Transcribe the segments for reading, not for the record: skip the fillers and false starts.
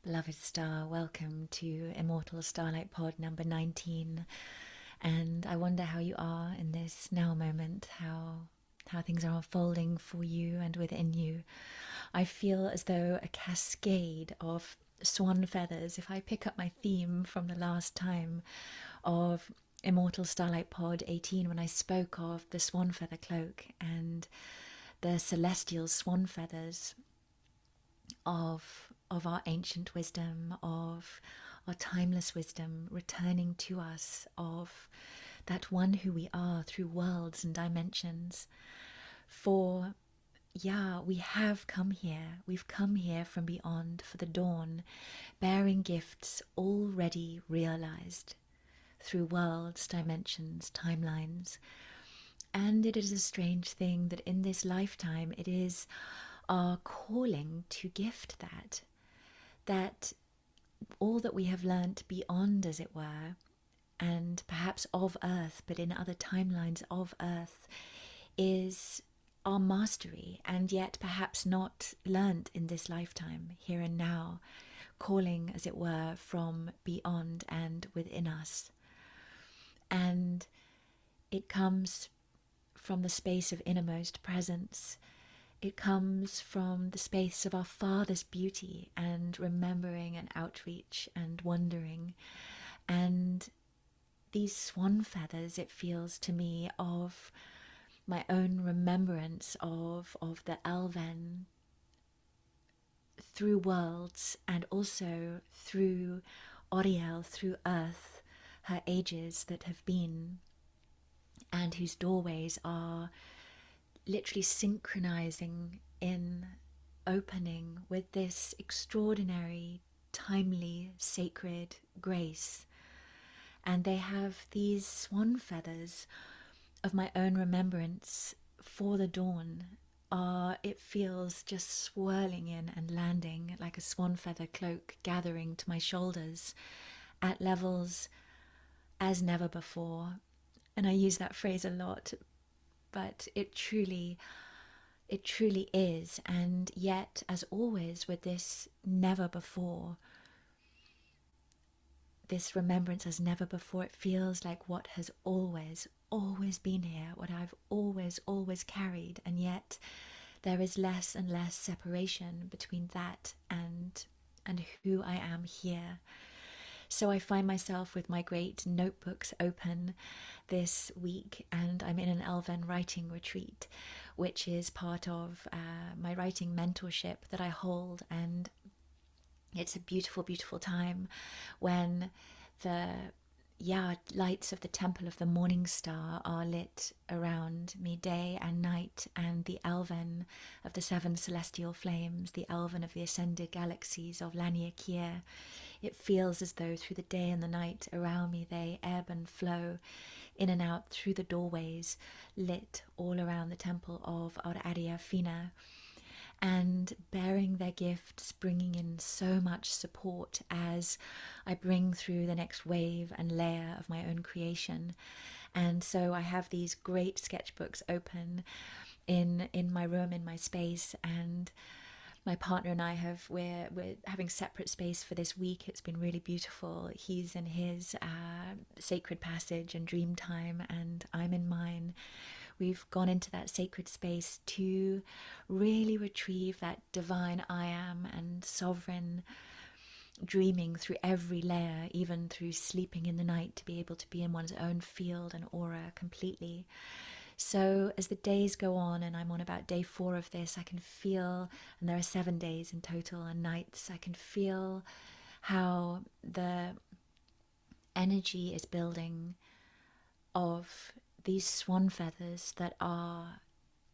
Beloved star, welcome to Immortal Starlight pod number 19. And I wonder how you are in this now moment, how things are unfolding for you and within you. I feel as though a cascade of swan feathers, if I pick up my theme from the last time of Immortal Starlight pod 18, when I spoke of the swan feather cloak and the celestial swan feathers of our ancient wisdom, of our timeless wisdom returning to us, of that one who we are through worlds and dimensions. For we have come here. We've come here from beyond for the dawn, bearing gifts already realized through worlds, dimensions, timelines. And it is a strange thing that in this lifetime it is our calling to gift that all that we have learnt beyond, as it were, and perhaps of Earth, but in other timelines of Earth, is our mastery, and yet perhaps not learnt in this lifetime, here and now, calling, as it were, from beyond and within us. And it comes from the space of innermost presence. It comes from the space of our Father's beauty and remembering and outreach and wondering. And these swan feathers, it feels to me, of my own remembrance of the Elven through worlds and also through Oriel, through Earth, her ages that have been, and whose doorways are literally synchronizing in opening with this extraordinary, timely, sacred grace. And they have these swan feathers of my own remembrance for the dawn. It feels just swirling in and landing like a swan feather cloak gathering to my shoulders at levels as never before. And I use that phrase a lot, but it truly is. And yet, as always with this never before, this remembrance as never before, it feels like what has always been here, what I've always carried. And yet there is less and less separation between that and who I am here. So I find myself with my great notebooks open this week, and I'm in an Elven writing retreat, which is part of my writing mentorship that I hold. And it's a beautiful, beautiful time when the lights of the Temple of the Morning Star are lit around me day and night, and the Elven of the seven celestial flames, the Elven of the ascended galaxies of ELaïye, it feels as though through the day and the night around me they ebb and flow in and out through the doorways lit all around the temple of Aurora Gate, and bearing their gifts, bringing in so much support as I bring through the next wave and layer of my own creation. And so I have these great sketchbooks open in my room, in my space, and my partner and I we're having separate space for this week. It's been really beautiful. He's in his sacred passage and dream time, and I'm in mine. We've gone into that sacred space to really retrieve that divine I am and sovereign dreaming through every layer, even through sleeping in the night, to be able to be in one's own field and aura completely. So as the days go on, and I'm on about day 4 of this, I can feel, and there are 7 days in total and nights, I can feel how the energy is building of these swan feathers that are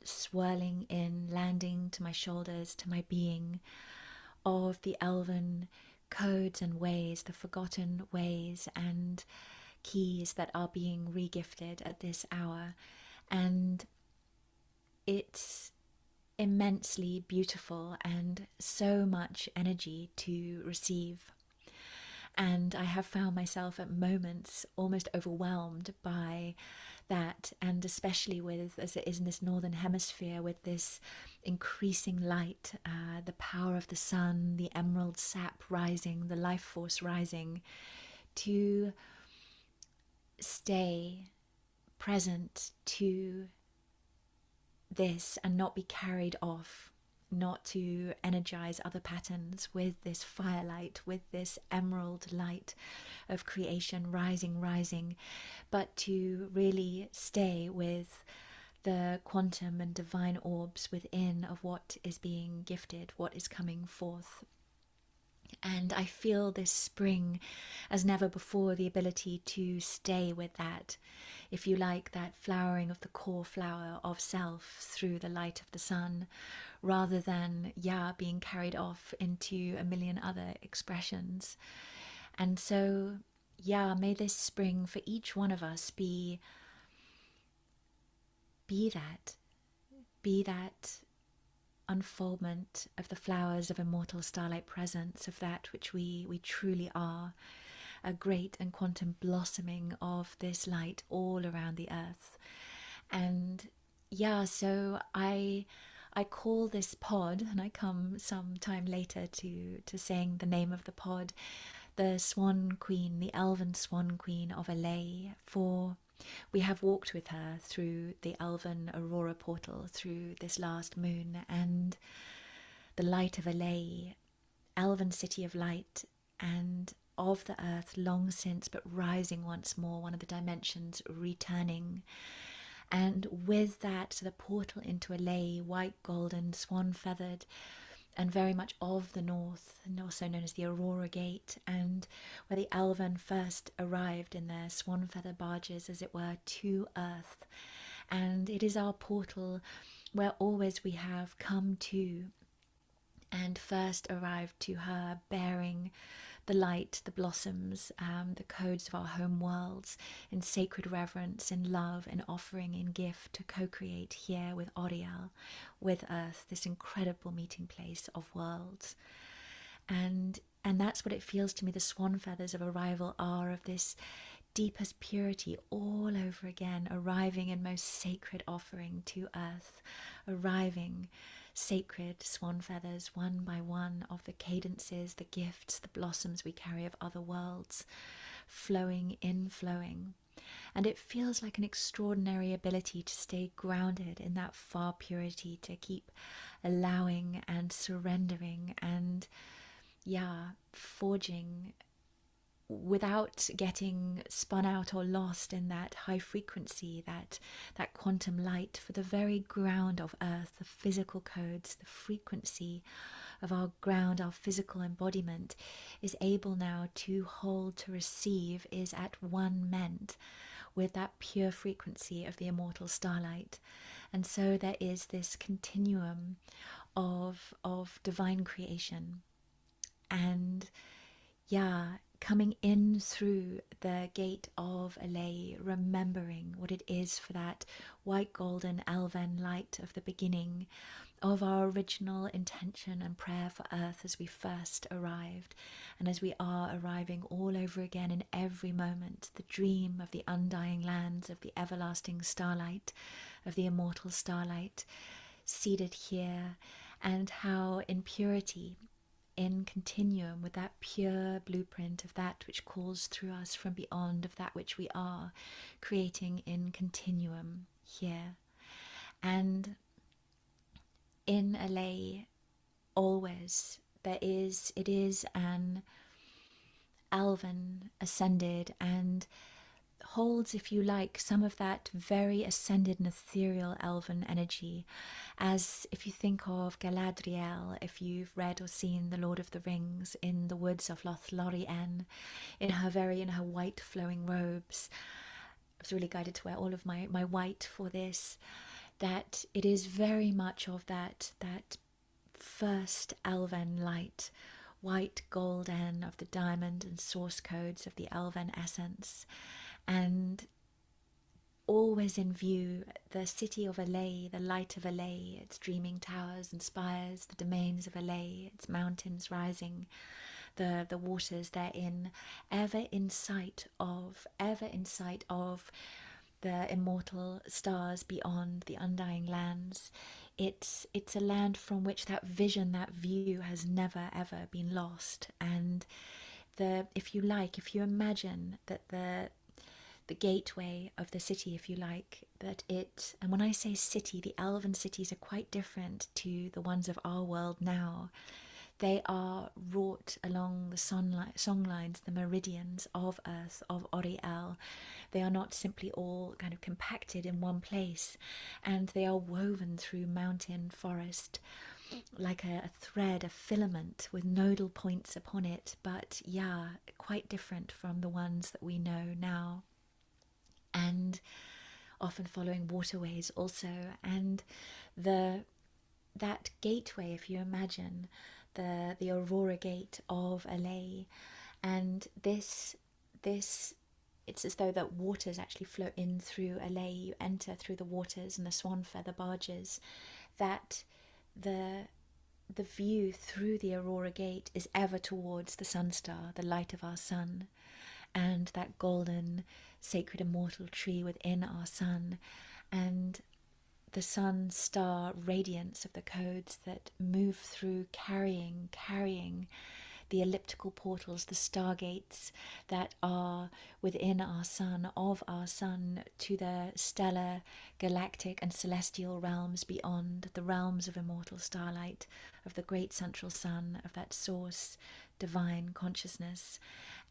swirling in, landing to my shoulders, to my being, of the Elven codes and ways, the forgotten ways and keys that are being regifted at this hour. And it's immensely beautiful and so much energy to receive. And I have found myself at moments almost overwhelmed by that, and especially with, as it is in this northern hemisphere, with this increasing light, the power of the sun, the emerald sap rising, the life force rising, to stay present to this and not be carried off, not to energize other patterns with this firelight, with this emerald light of creation rising, but to really stay with the quantum and divine orbs within of what is being gifted, what is coming forth. And I feel this spring as never before, the ability to stay with that, if you like, that flowering of the core flower of self through the light of the sun, rather than, being carried off into a million other expressions. And so, may this spring for each one of us be that unfoldment of the flowers of immortal starlight presence, of that which we truly are, a great and quantum blossoming of this light all around the earth. And so I call this pod, and I come some time later to saying the name of the pod, the Swan Queen, the Elven Swan Queen of ELaïye, for we have walked with her through the Elven Aurora portal, through this last moon, and the light of ELaïye, Elven city of light, and of the earth long since, but rising once more, one of the dimensions returning. And with that, the portal into ELaïye, white, golden, swan-feathered, and very much of the north, and also known as the Aurora Gate, and where the Elven first arrived in their swan-feather barges, as it were, to earth. And it is our portal where always we have come to, and first arrived to her, bearing the light, the blossoms, the codes of our home worlds, in sacred reverence, in love, in offering, in gift, to co-create here with Auriel, with Earth, this incredible meeting place of worlds. And that's what it feels to me the swan feathers of arrival are, of this deepest purity all over again, arriving in most sacred offering to Earth, arriving sacred swan feathers, one by one, of the cadences, the gifts, the blossoms we carry of other worlds, flowing in, flowing. And it feels like an extraordinary ability to stay grounded in that far purity, to keep allowing and surrendering and, forging without getting spun out or lost in that high frequency, that quantum light, for the very ground of Earth, the physical codes, the frequency of our ground, our physical embodiment, is able now to hold, to receive, is at one meant with that pure frequency of the immortal starlight. And so there is this continuum of divine creation, and coming in through the gate of ELaïye, remembering what it is for that white golden elven light of the beginning, of our original intention and prayer for Earth as we first arrived, and as we are arriving all over again in every moment, the dream of the undying lands of the everlasting starlight, of the immortal starlight, seated here, and how in purity, in continuum with that pure blueprint of that which calls through us from beyond, of that which we are, creating in continuum here. And in ELaïye, always it is an elven ascended, and holds, if you like, some of that very ascended and ethereal elven energy, as if you think of Galadriel, if you've read or seen The Lord of the Rings, in the woods of Lothlorien, in her white flowing robes. I was really guided to wear all of my white for this, that it is very much of that first elven light, white golden, of the diamond and source codes of the elven essence. And always in view, the city of ELaïye, the light of ELaïye, its dreaming towers and spires, the domains of ELaïye, its mountains rising, the waters therein, ever in sight of the immortal stars beyond, the undying lands. It's a land from which that vision, that view has never ever been lost. And if you like, if you imagine that the gateway of the city, if you like, that it, and when I say city, the elven cities are quite different to the ones of our world now. They are wrought along the song lines, the meridians of Earth, of Oriel. They are not simply all kind of compacted in one place, and they are woven through mountain forest like a thread, a filament with nodal points upon it, but yeah, quite different from the ones that we know now. And often following waterways also. And that gateway, if you imagine, the Aurora Gate of ELaïye, and this it's as though that waters actually flow in through ELaïye. You enter through the waters and the Swanfeather barges. That the view through the Aurora Gate is ever towards the sun star, the light of our sun, and that golden sacred immortal tree within our sun, and the sun star radiance of the codes that move through, carrying the elliptical portals, the stargates that are within our sun, of our sun, to the stellar, galactic and celestial realms beyond, the realms of immortal starlight, of the great central sun, of that source, divine consciousness.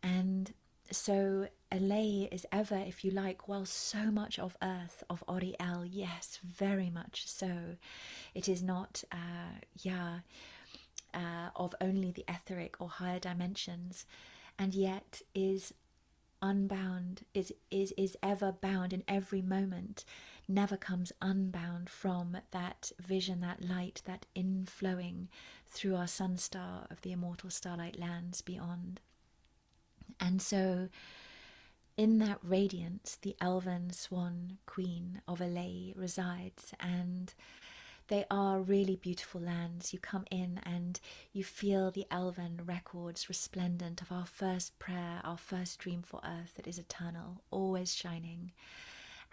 And so ELaïye is ever, if you like, while so much of Earth, of Oriel, yes, very much so, it is not, of only the etheric or higher dimensions, and yet is unbound, is ever bound in every moment, never comes unbound from that vision, that light, that inflowing through our sun star of the immortal starlight lands beyond. And so in that radiance, the Elven Swan Queen of ELaïye resides, and they are really beautiful lands. You come in and you feel the elven records resplendent of our first prayer, our first dream for Earth that is eternal, always shining.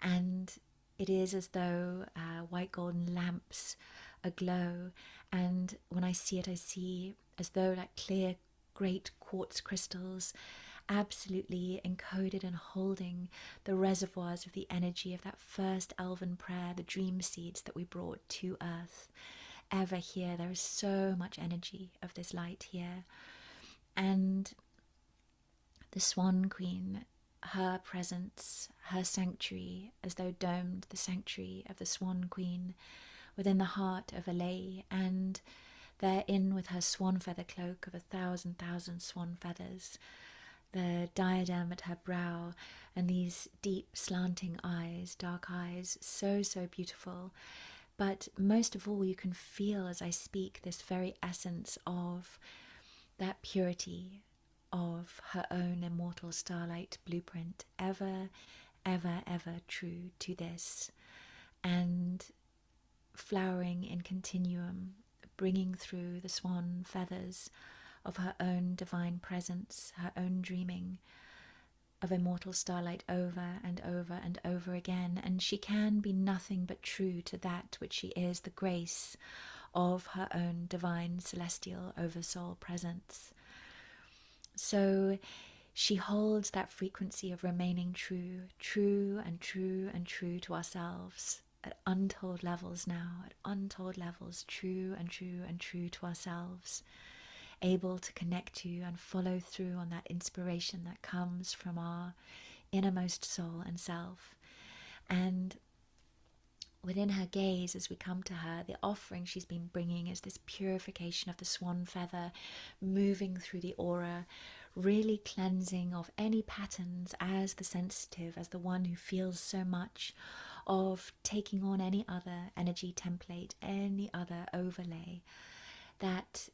And it is as though white golden lamps aglow, and when I see it, I see as though like clear great quartz crystals absolutely encoded and holding the reservoirs of the energy of that first elven prayer, the dream seeds that we brought to Earth. Ever here, there is so much energy of this light here. And the Swan Queen, her presence, her sanctuary, as though domed, the sanctuary of the Swan Queen within the heart of ELaïye, and therein with her swan feather cloak of 1,000,000 swan feathers, the diadem at her brow, and these deep slanting eyes, dark eyes, so, so beautiful. But most of all, you can feel as I speak this very essence of that purity of her own immortal starlight blueprint, ever, ever, ever true to this, and flowering in continuum, bringing through the swan feathers of her own divine presence, her own dreaming of immortal starlight over and over and over again. And she can be nothing but true to that which she is, the grace of her own divine celestial oversoul presence. So she holds that frequency of remaining true, true and true and true to ourselves at untold levels now, at untold levels, true and true and true to ourselves, able to connect to and follow through on that inspiration that comes from our innermost soul and self. And within her gaze, as we come to her, the offering she's been bringing is this purification of the swan feather, moving through the aura, really cleansing of any patterns as the sensitive, as the one who feels so much, of taking on any other energy template, any other overlay, that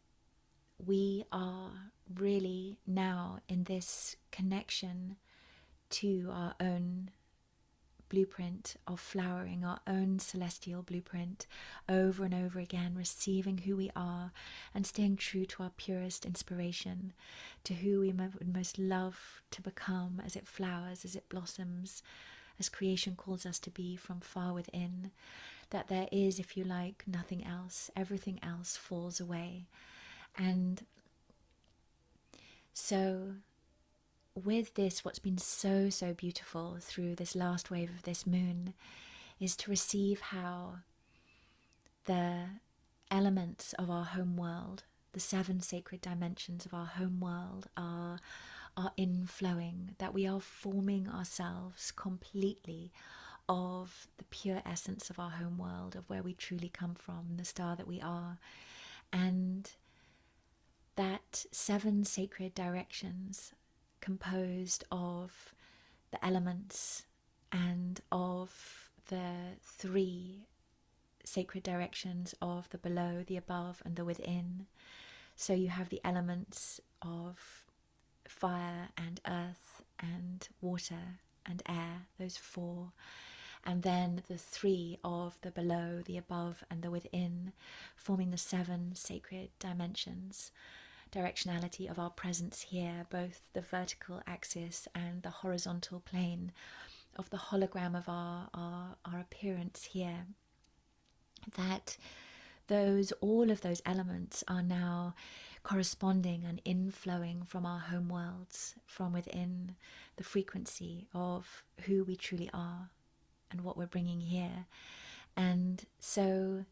we are really now in this connection to our own blueprint of flowering, our own celestial blueprint, over and over again, receiving who we are and staying true to our purest inspiration, to who we would most love to become as it flowers, as it blossoms, as creation calls us to be from far within, that there is, if you like, nothing else. Everything else falls away. And so with this, what's been so, so beautiful through this last wave of this moon is to receive how the elements of our home world, the 7 sacred dimensions of our home world are inflowing, that we are forming ourselves completely of the pure essence of our home world, of where we truly come from, the star that we are. And that 7 sacred directions composed of the elements and of the 3 sacred directions of the below, the above, and the within. So you have the elements of fire and earth and water and air, those 4, and then the 3 of the below, the above, and the within, forming the 7 sacred dimensions, directionality of our presence here, both the vertical axis and the horizontal plane of the hologram of our appearance here. That all of those elements are now corresponding and inflowing from our home worlds, from within the frequency of who we truly are and what we're bringing here. And so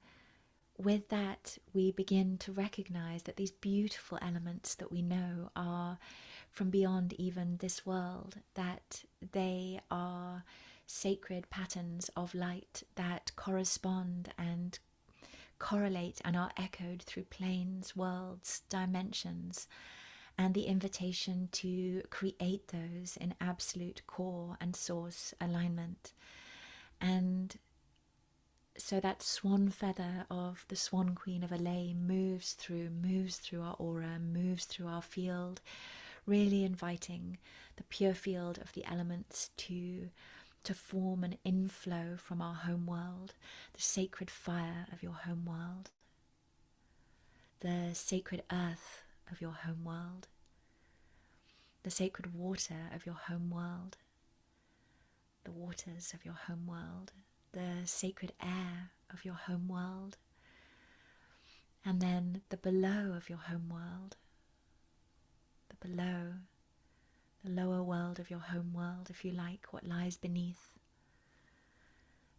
with that, we begin to recognize that these beautiful elements that we know are from beyond even this world, that they are sacred patterns of light that correspond and correlate and are echoed through planes, worlds, dimensions, and the invitation to create those in absolute core and source alignment. And so that swan feather of the Swan Queen of ELaïye moves through our aura, moves through our field, really inviting the pure field of the elements to form an inflow from our home world, the sacred fire of your home world, the sacred earth of your home world, the sacred water of your home world, the waters of your home world, the sacred air of your home world, and then the below of your home world, the below, the lower world of your home world, if you like, what lies beneath,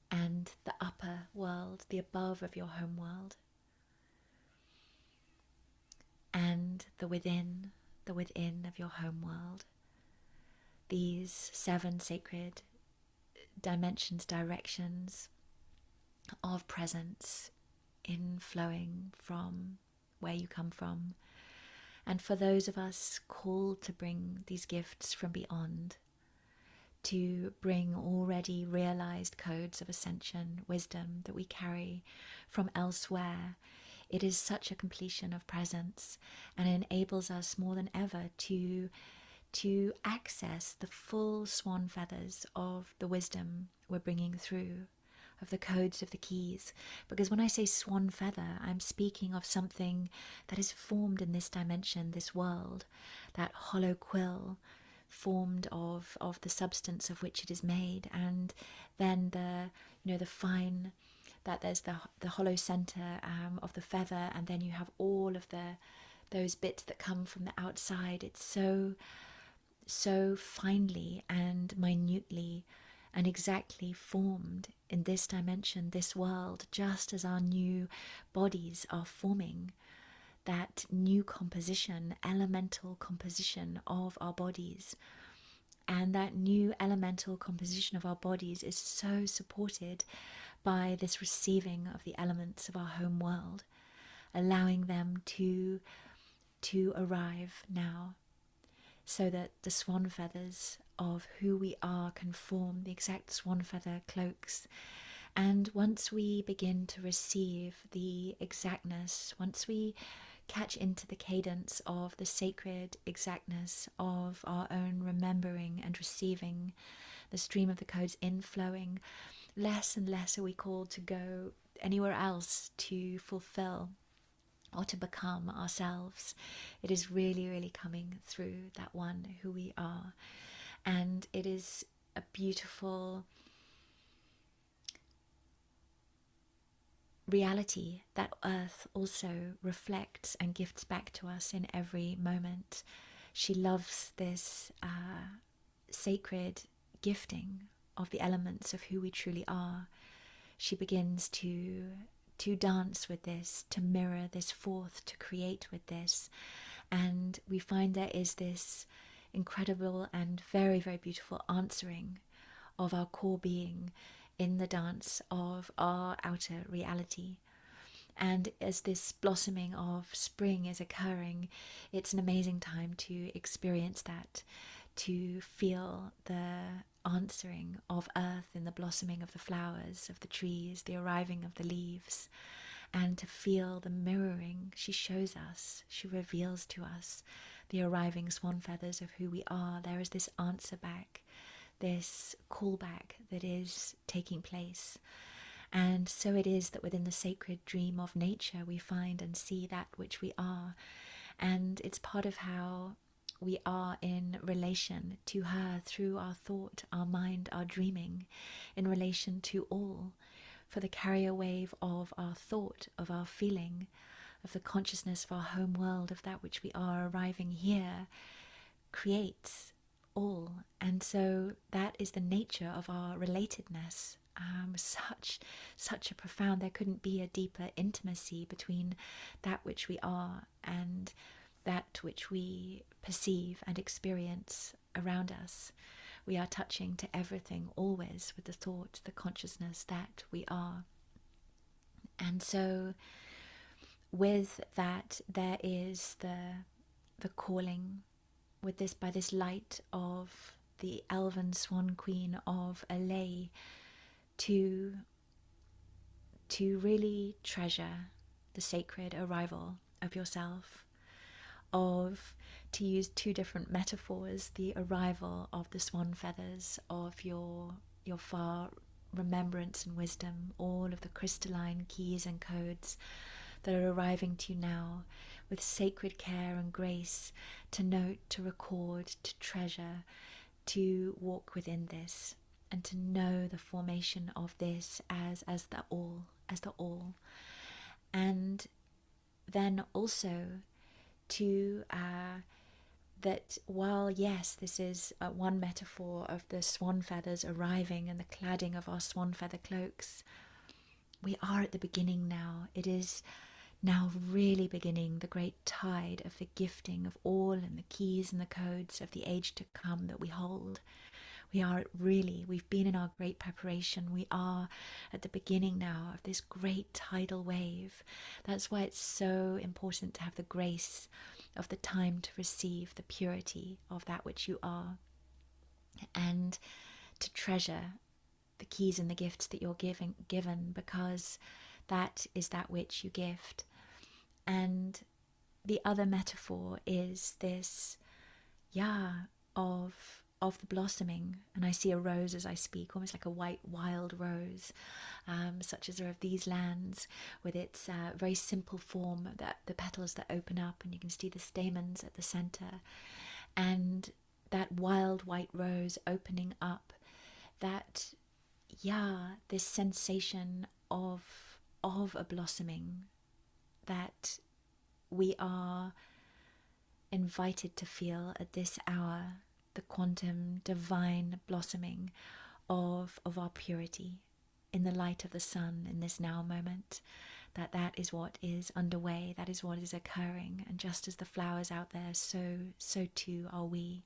and the upper world, the above of your home world, and the within of your home world. These 7 sacred dimensions, directions of presence inflowing from where you come from. And for those of us called to bring these gifts from beyond, to bring already realized codes of ascension, wisdom that we carry from elsewhere, it is such a completion of presence, and it enables us more than ever to access the full swan feathers of the wisdom we're bringing through, of the codes of the keys. Because when I say swan feather, I'm speaking of something that is formed in this dimension, this world, that hollow quill formed of the substance of which it is made, and then the fine, that there's the hollow center of the feather, and then you have all of those bits that come from the outside. It's so finely and minutely and exactly formed in this dimension, this world, just as our new bodies are forming, that new composition, elemental composition of our bodies. And that new elemental composition of our bodies is so supported by this receiving of the elements of our home world, allowing them to arrive now, so that the swan feathers of who we are can form the exact swan feather cloaks. And once we begin to receive the exactness, once we catch into the cadence of the sacred exactness of our own remembering and receiving the stream of the codes inflowing, less and less are we called to go anywhere else to fulfill or to become ourselves. It is really, really coming through that one who we are. And it is a beautiful reality that Earth also reflects and gifts back to us in every moment. She loves this sacred gifting of the elements of who we truly are. She begins to dance with this, to mirror this forth, to create with this. And we find there is this incredible and very, very beautiful answering of our core being in the dance of our outer reality. And as this blossoming of spring is occurring, it's an amazing time to experience that, to feel the answering of earth in the blossoming of the flowers, of the trees, the arriving of the leaves, and to feel the mirroring. She shows us, she reveals to us the arriving swan feathers of who we are. There is this answer back, this callback that is taking place. And so it is that within the sacred dream of nature we find and see that which we are. And it's part of how we are in relation to her through our thought, our mind, our dreaming, in relation to all. For the carrier wave of our thought, of our feeling, of the consciousness of our home world, of that which we are arriving here, creates all. And so that is the nature of our relatedness. Such a profound, there couldn't be a deeper intimacy between that which we are and that which we perceive and experience around us. We are touching to everything always with the thought, the consciousness that we are. And so with that there is the calling with this, by this light of the Elven Swan Queen of ELaïye, to really treasure the sacred arrival of yourself, of, to use two different metaphors, the arrival of the swan feathers, of your far remembrance and wisdom, all of the crystalline keys and codes that are arriving to you now, with sacred care and grace, to note, to record, to treasure, to walk within this, and to know the formation of this as the all, and then also to that while yes, this is one metaphor of the swan feathers arriving and the cladding of our swan feather cloaks, we are at the beginning now. It is now really beginning the great tide of the gifting of all and the keys and the codes of the age to come that we hold. We are really, we've been in our great preparation. We are at the beginning now of this great tidal wave. That's why it's so important to have the grace of the time to receive the purity of that which you are, and to treasure the keys and the gifts that you're given, because that is that which you gift. And the other metaphor is this, of the blossoming, and I see a rose as I speak, almost like a white wild rose, such as are of these lands, with its very simple form, that the petals that open up and you can see the stamens at the center, and that wild white rose opening up, that this sensation of a blossoming that we are invited to feel at this hour, the quantum divine blossoming of our purity in the light of the sun in this now moment, that is what is underway, that is what is occurring. And just as the flowers out there, so too are we.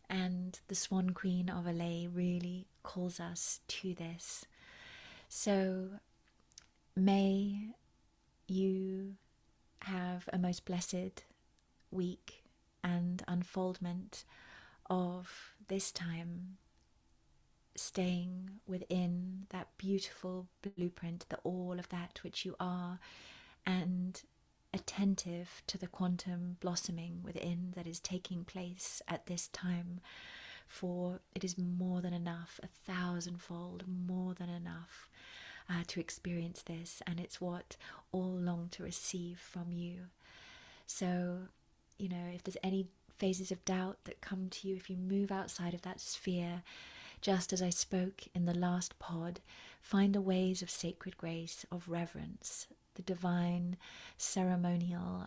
And the Swan Queen of ELaïye really calls us to this. So may you have a most blessed week and unfoldment of this time, staying within that beautiful blueprint, the all of that which you are, and attentive to the quantum blossoming within that is taking place at this time, for it is more than enough, 1,000-fold more than enough to experience this, and it's what all long to receive from you. So, if there's any phases of doubt that come to you, if you move outside of that sphere, just as I spoke in the last pod, find the ways of sacred grace, of reverence, the divine ceremonial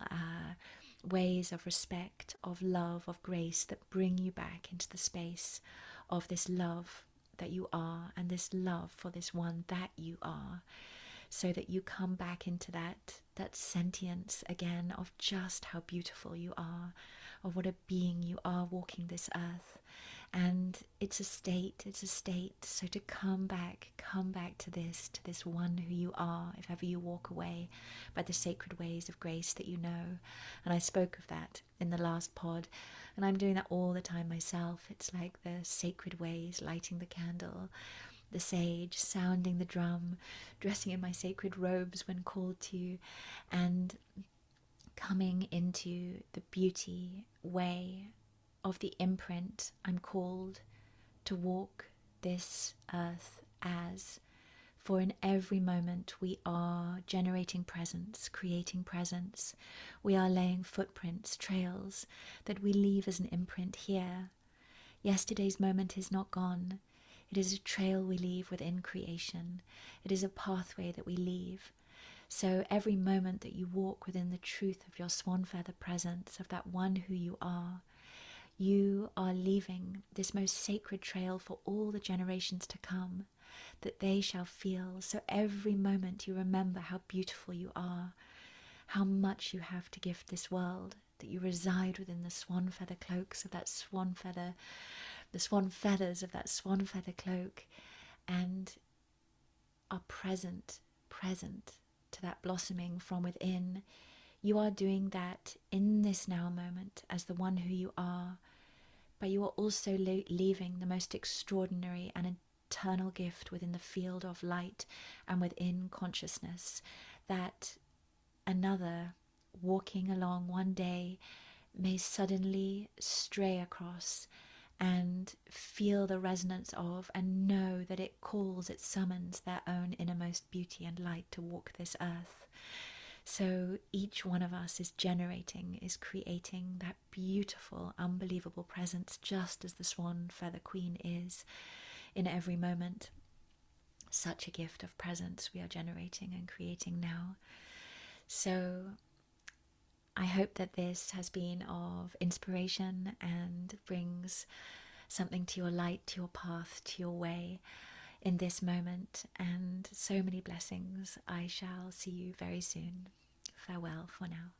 ways of respect, of love, of grace that bring you back into the space of this love that you are, and this love for this one that you are, so that you come back into that sentience again of just how beautiful you are, of what a being you are walking this earth. And it's a state, so to come back to this one who you are, if ever you walk away, by the sacred ways of grace that you know. And I spoke of that in the last pod, and I'm doing that all the time myself. It's like the sacred ways, lighting the candle, the sage, sounding the drum, dressing in my sacred robes when called to, and coming into the beauty way of the imprint I'm called to walk this earth as. For in every moment we are generating presence, creating presence. We are laying footprints, trails that we leave as an imprint here. Yesterday's moment is not gone. It is a trail we leave within creation. It is a pathway that we leave. So every moment that you walk within the truth of your Swanfeather presence, of that one who you are leaving this most sacred trail for all the generations to come, that they shall feel. So every moment you remember how beautiful you are, how much you have to gift this world, that you reside within the swanfeather cloaks of that swanfeather, the swanfeathers of that swanfeather cloak, and are present to that blossoming from within. You are doing that in this now moment as the one who you are, but you are also leaving the most extraordinary and eternal gift within the field of light and within consciousness, that another walking along one day may suddenly stray across and feel the resonance of, and know that it calls, it summons their own innermost beauty and light to walk this earth. So each one of us is generating, is creating that beautiful, unbelievable presence, just as the Swanfeather Queen is in every moment. Such a gift of presence we are generating and creating now. So I hope that this has been of inspiration and brings something to your light, to your path, to your way in this moment, and so many blessings. I shall see you very soon. Farewell for now.